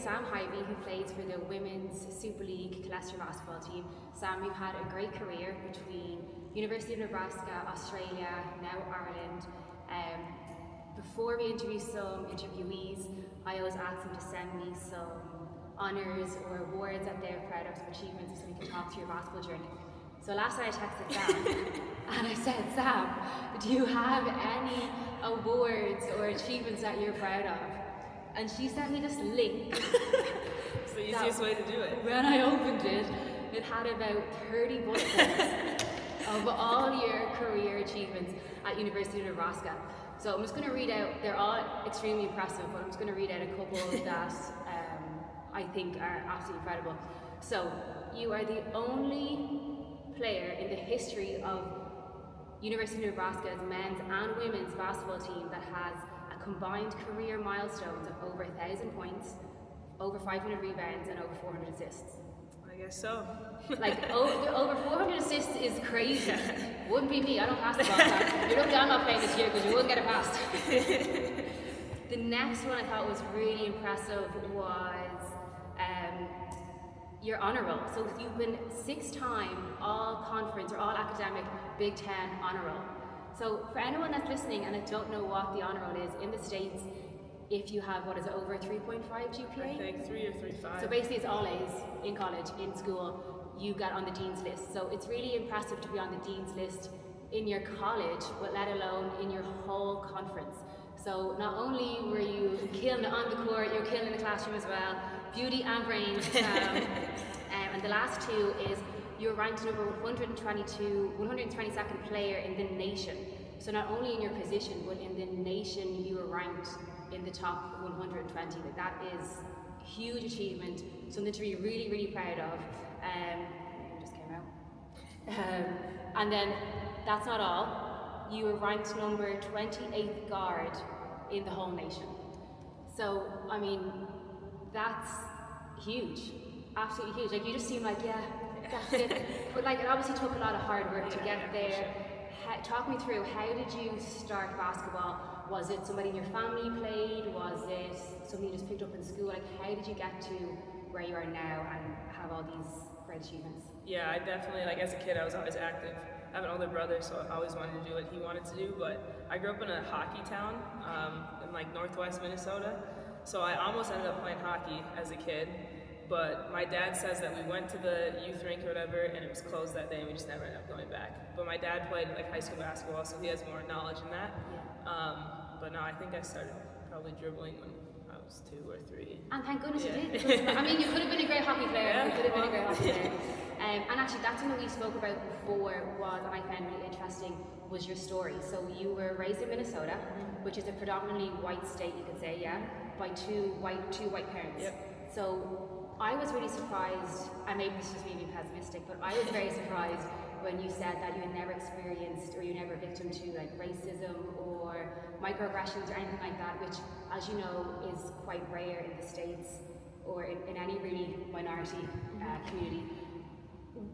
Sam Haiby, who plays for the Women's Super League Colchester basketball team. Sam, you've had a great career between University of Nebraska, Australia, now Ireland. Before we introduce some interviewees, I always ask them to send me some honours or awards that they're proud of, some achievements, so we can talk to your basketball journey. So last night I texted Sam and I said, Sam, do you have any awards or achievements that you're proud of? And she sent me this link. It's the easiest way to do it. When I opened it, it had about 30 bullet points of all your career achievements at University of Nebraska. So I'm just going to read out, they're all extremely impressive, but I'm just going to read out a couple that I think are absolutely incredible. So, you are the only player in the history of University of Nebraska's men's and women's basketball team that has a combined career milestones of over 1,000 points, over 500 rebounds, and over 400 assists. I guess so. Like, over 400 assists is crazy. Wouldn't be me, I don't pass the ball. You're lucky I'm not playing this year because you wouldn't get it past. The next one I thought was really impressive was your honor roll. So you've been 6-time all conference or all academic Big Ten honor roll. So for anyone that's listening and I don't know what the honor roll is, in the States, if you have, what is it, over 3.5 GPA? I think 3 or 3.5. So basically it's all A's in college, in school, you get on the Dean's list. So it's really impressive to be on the Dean's list in your college, but let alone in your whole conference. So not only were you killing it on the court, you're killing in the classroom as well, beauty and brains. And the last two is you're ranked number 122nd player in the nation. So not only in your position, but in the nation you were ranked in the top 120. Like that is a huge achievement, something to be really, really proud of. It just came out. And then that's not all. You were ranked number 28th guard in the whole nation. So, I mean, that's huge, absolutely huge. Like you just seem like, yeah, that's it. But like it obviously took a lot of hard work to get there. Talk me through, how did you start basketball? Was it somebody in your family played? Was it something you just picked up in school? Like how did you get to where you are now and have all these great achievements? Yeah, I definitely, like as a kid I was always active. I have an older brother, so I always wanted to do what he wanted to do, but I grew up in a hockey town in like northwest Minnesota, so I almost ended up playing hockey as a kid, but my dad says that we went to the youth rink or whatever and it was closed that day and we just never ended up going back. But my dad played like high school basketball, so he has more knowledge in that. But no, I think I started probably dribbling when I was 2 or 3. And thank goodness you did. I mean, you could have been a great hockey player. Yeah, you could have been a great hockey player. And actually, that's something we spoke about before was, and I found really interesting, was your story. So you were raised in Minnesota, which is a predominantly white state, you could say, yeah, by two white parents. Yep. So I was really surprised, and maybe this is me being pessimistic, but I was very surprised when you said that you had never experienced or you were never a victim to like racism or microaggressions or anything like that, which, as you know, is quite rare in the States or in any really minority community.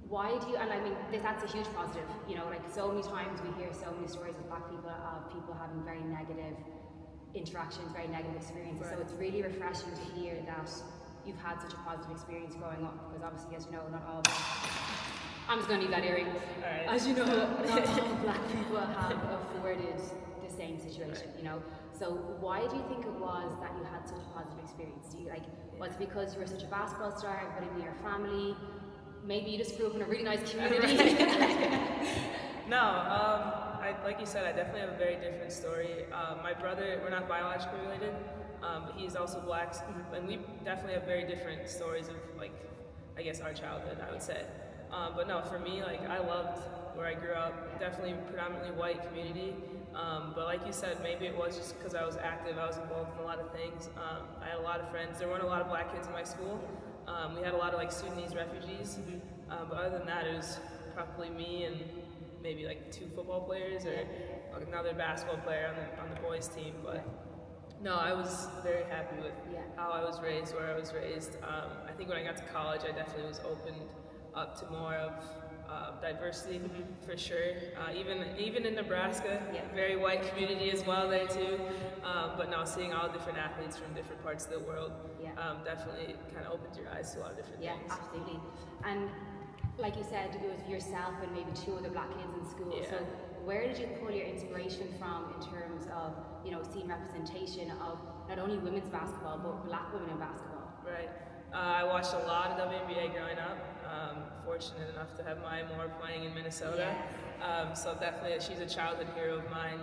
Why do you, and I mean, that's a huge positive, you know, like so many times we hear so many stories of black people, of people having very negative interactions, very negative experiences, so it's really refreshing to hear that you've had such a positive experience growing up, because obviously, as you know, not all I'm just going to leave that earring. Right. As you know, not all black people have afforded the same situation, you know. So why do you think it was that you had such a positive experience? Do you like, was it because you were such a basketball star, everybody in your family? Maybe you just grew up in a really nice community. No, like you said, I definitely have a very different story. My brother, we're not biologically related, but he's also black, and we definitely have very different stories of, like, I guess our childhood, I would say. But no, for me, like, I loved where I grew up, definitely predominantly white community. But like you said, maybe it was just because I was active, I was involved in a lot of things. I had a lot of friends. There weren't a lot of black kids in my school. We had a lot of like Sudanese refugees, but other than that, it was probably me and maybe like 2 football players or another basketball player on the boys team. But no, I was very happy with how I was raised, where I was raised. I think when I got to college, I definitely was opened up to more of diversity for sure. Even in Nebraska, Yeah. very white community as well there too. But now seeing all different athletes from different parts of the world Yeah. definitely kind of opens your eyes to a lot of different Yeah, things. absolutely. And like you said, it was yourself and maybe two other black kids in school. Yeah. So where did you pull your inspiration from in terms of, seeing representation of not only women's basketball, but black women in basketball? Right. I watched a lot of WNBA growing up. Fortunate enough to have Maya Moore playing in Minnesota. Yes. So definitely, she's a childhood hero of mine.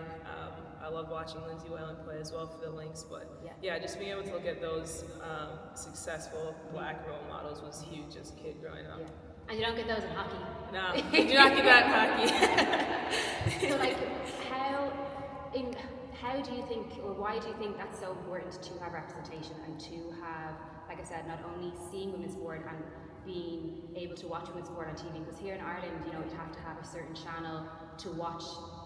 I love watching Lindsay Whalen play as well for the Lynx. But yeah, just being able to look at those successful black role models was huge as a kid growing up. Yeah. And you don't get those in hockey. No, you do not get that in hockey. So like, how do you think, or why do you think that's so important to have representation and to have, like I said, not only seeing women's sport and being able to watch women's sport on TV? Because here in Ireland, you'd have to have a certain channel to watch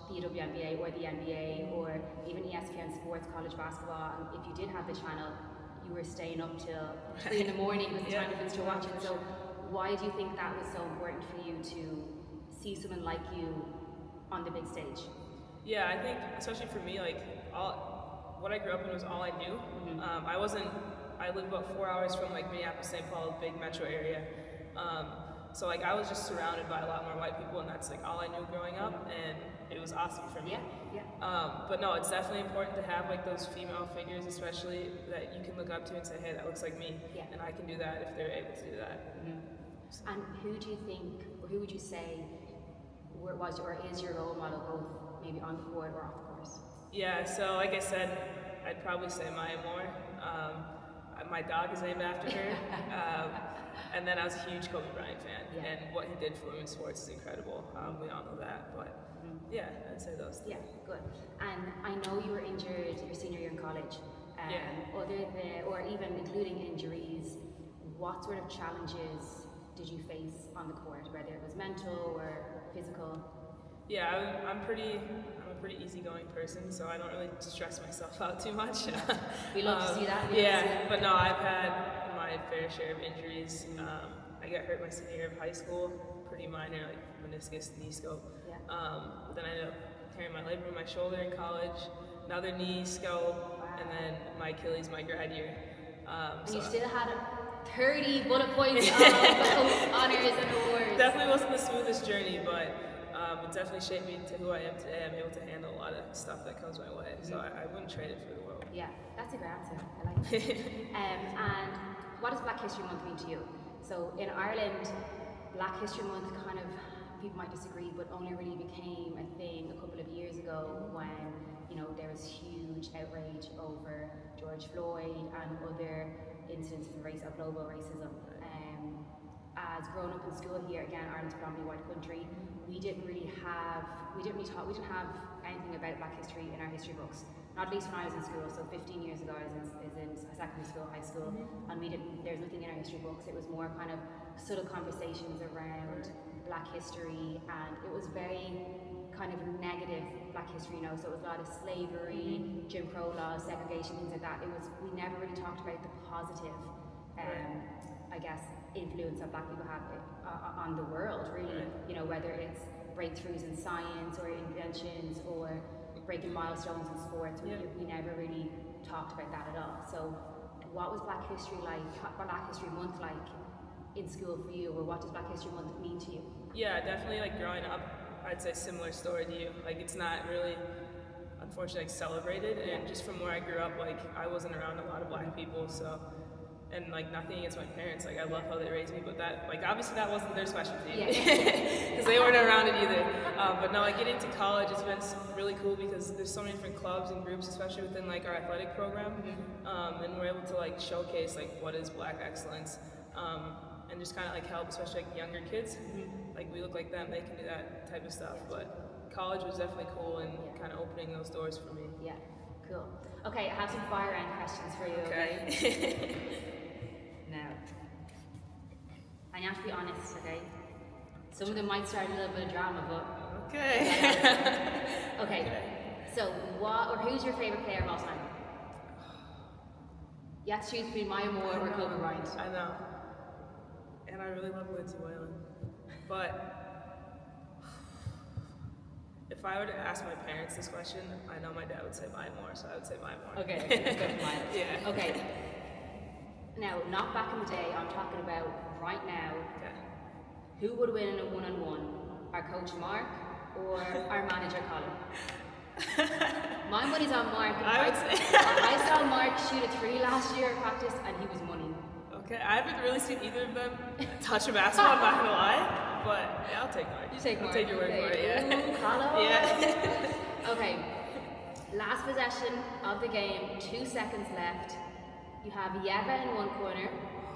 the WNBA or the NBA or even ESPN Sports College Basketball. And if you did have the channel, you were staying up till 3 in the morning with the time difference to watch it. So why do you think that was so important for you to see someone like you on the big stage? Yeah, I think especially for me, like what I grew up in was all I knew. I lived about 4 hours from like Minneapolis, St. Paul, big metro area. So like I was just surrounded by a lot more white people, and that's like all I knew growing up, and it was awesome for me. But no, it's definitely important to have like those female figures, especially that you can look up to and say, hey, that looks like me, and I can do that if they're able to do that. So. And who do you think, or who would you say was or is your role model, both maybe on the court or off the course? Yeah, so like I said, I'd probably say Maya Moore. My dog is named after her. And then I was a huge Kobe Bryant fan, and what he did for women's sports is incredible. We all know that, but yeah, I'd say those two. Yeah, good. And I know you were injured your senior year in college. Or even including injuries, what sort of challenges did you face on the court, whether it was mental or physical? Yeah, I'm a pretty easygoing person, so I don't really stress myself out too much. We love to see that. But no, I've had my fair share of injuries. I got hurt my senior year of high school, pretty minor, like meniscus, knee scope. But then I ended up tearing my labrum in my shoulder in college, another knee scope, and then my Achilles my grad year. And you still had 30 bullet points of honors and awards. Definitely wasn't the smoothest journey, but it definitely shaped me to who I am today. I'm able to handle a lot of stuff that comes my way, so I wouldn't trade it for the world. Yeah, that's a great answer. I like it. And what does Black History Month mean to you? So in Ireland, Black History Month kind of, people might disagree, but only really became a thing a couple of years ago when there was huge outrage over George Floyd and other incidents of global racism. As growing up in school here, again, Ireland's a predominantly white country, we didn't have anything about Black history in our history books. Not least when I was in school, so 15 years ago I was in secondary school, high school, and there's nothing in our history books. It was more kind of subtle conversations around Black history, and it was very kind of negative Black history, so it was a lot of slavery, Jim Crow laws, segregation, things like that. We never really talked about the positive, I guess, influence that Black people have on the world, really. Whether it's breakthroughs in science or inventions or breaking milestones in sports, we never really talked about that at all. So what was Black History like, Black History Month like in school for you, or what does Black History Month mean to you? Yeah, definitely, like growing up, I'd say similar story to you. Like it's not really, unfortunately, celebrated, and just from where I grew up, like I wasn't around a lot of Black people, so, and like nothing against my parents, like I love how they raised me, but that, like obviously that wasn't their specialty, because they weren't around it either. But now, like getting to college, it's been really cool because there's so many different clubs and groups, especially within like our athletic program, and we're able to like showcase like what is Black excellence, and just kind of like help, especially like younger kids. Like we look like them, they can do that type of stuff. But college was definitely cool and kind of opening those doors for me. Yeah, cool. Okay, I have some fire round questions for you. Okay. Now, and you have to be honest, okay? Some of them might start a little bit of drama, but okay. Okay. So, who's your favorite player of all time? You have to choose between Maya Moore or Kobe Bryant. I know. And I really love Lindsay Whalen. But If I were to ask my parents this question, I know my dad would say mine more, so I would say mine more. Okay, let's go for mine. Yeah. Okay. Now, not back in the day, I'm talking about right now. Okay. Who would win in a one-on-one? Our coach Mark or our manager Colin? My money's on Mark. I would say. I saw Mark shoot a 3 last year at practice and he was money. Okay, I haven't really seen either of them touch a basketball, I'm not gonna lie, but yeah, I'll take Mark. You take I'll Mark. take your word for it, yeah. Ooh, Colin. Yeah. Okay, last possession of the game, 2 seconds left. You have Yeva in one corner.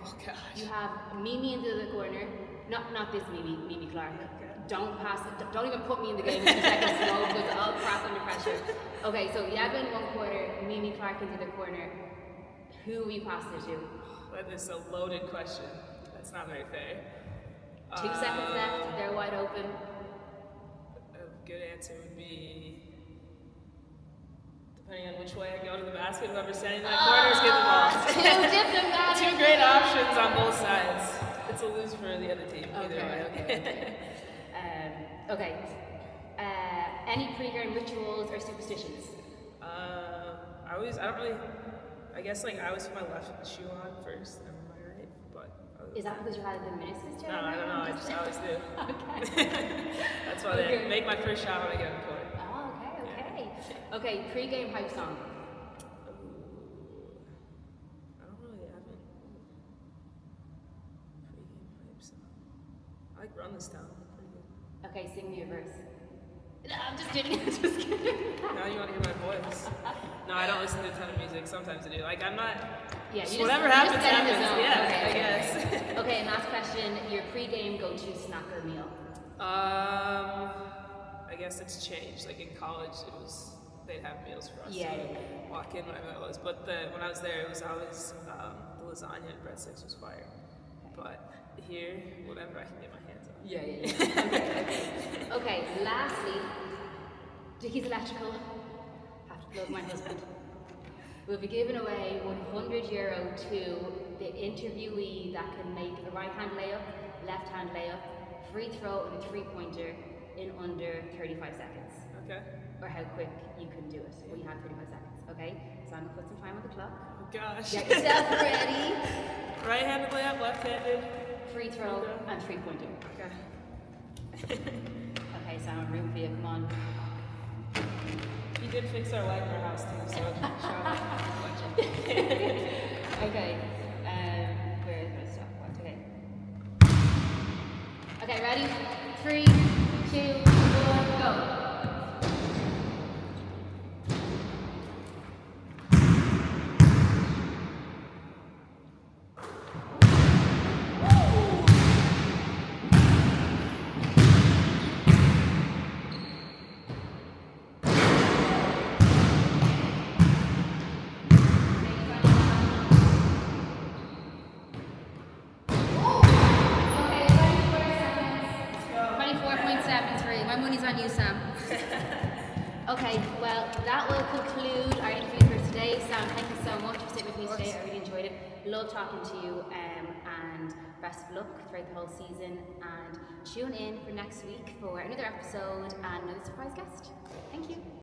Oh gosh. You have Mimi in the other corner. Not this Mimi Clark. Okay. Don't pass it. Don't even put me in the game in 2 seconds slow because I'll crack under pressure. Okay, so Yeva in one corner, Mimi Clark in the other corner. Who will you pass it to? That is a loaded question. That's not very fair. 2 seconds left. They're wide open. A good answer would be, depending on which way I go to the basket, whoever's standing in that corner is getting the ball. Too diplomatic. Two great options on both sides. It's a lose for the other team. Either way. Okay. Okay. Any pre-game rituals or superstitions? I guess like I always put my left shoe on first and my right, but. Is that because you're having the ministers? No, I don't know. I just always do. Okay. That's why they make my first shot when I get on the court. Oh, okay. Okay, pre-game hype song. I don't really have it. Pre-game hype song. I like Run This Town. Pretty good. Okay, sing me a verse. No, I'm just kidding. Just kidding. Now you want to hear my voice? No, I don't listen to a ton of music. Sometimes I do. Like I'm not. Yeah, you Whatever just, happens, you just get in the happens. zone. Yeah, Okay, I guess. Okay, and last question. Your pre-game go-to snack or meal? I guess it's changed. Like in college, they'd have meals for us. Yeah. To walk in, whatever that was. But when I was there, it was always the lasagna and breadsticks was fire. But here, whatever I can get my hands on. Yeah. Okay, lastly, Dickie's Electrical. Have to plug my husband. We'll be giving away €100 to the interviewee that can make a right-hand layup, left-hand layup, free throw, and a three-pointer in under 35 seconds. Okay. Or how quick you can do it. We have 35 seconds, okay? So I'm gonna put some time on the clock. Oh gosh. Get yourself ready. Right-handed layup, left-handed. Free throw and three-pointer. Okay. Okay, so I'm room for you, come on. He did fix our light in our house too, so shout out. Okay, where is my stopwatch? Okay. Okay, ready? 3, 2, 1, go. My money's on you, Sam. Okay, well, that will conclude our interview for today. Sam, thank you so much for sitting with me today. I really enjoyed it. Love talking to you, and best of luck throughout the whole season. And tune in for next week for another episode and another surprise guest. Thank you.